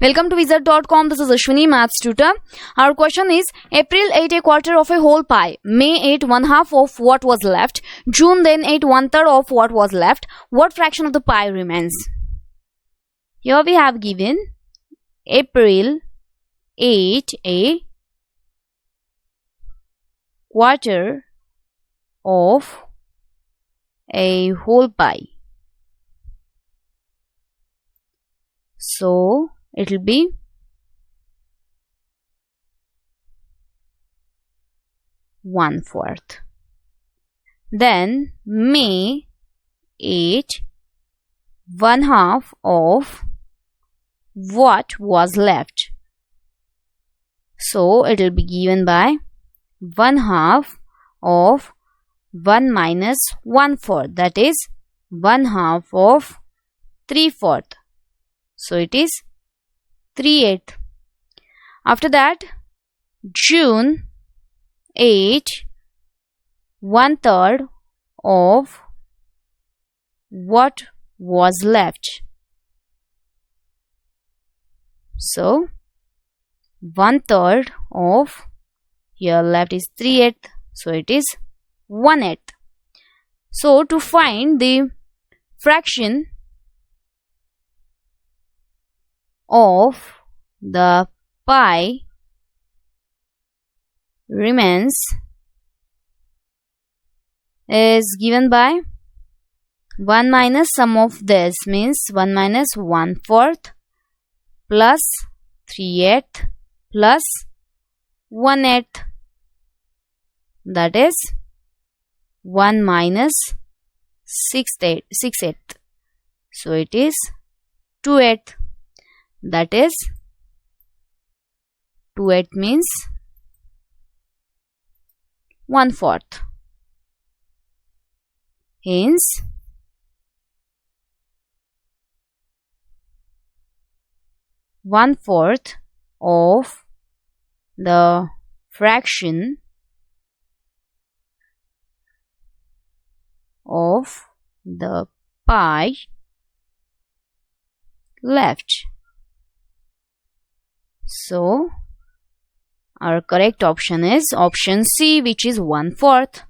Welcome to Wizard.com. This is Ashwini, Maths tutor. Our question is, April ate a quarter of a whole pie. May ate one half of what was left. June then ate one third of what was left. What fraction of the pie remains? Here we have given April ate a quarter of a whole pie. So it will be 1/4. Then May ate one half of what was left. So it will be given by 1/2 of 1 minus 1/4, that is 1/2 of 3/4. So it is 3/8. After that, June ate 1/3 of what was left. So 1/3 of here left is 3/8. So it is 1/8. So to find the fraction of the pie remains is given by 1 minus sum of this, means 1 minus 1/4 plus 3/8 plus 1/8, that is 1 minus 6/8. So it is 2/8, that is 2/8 means 1/4. Hence, one-fourth of the fraction of the pie left. So our correct option is option C, which is 1/4.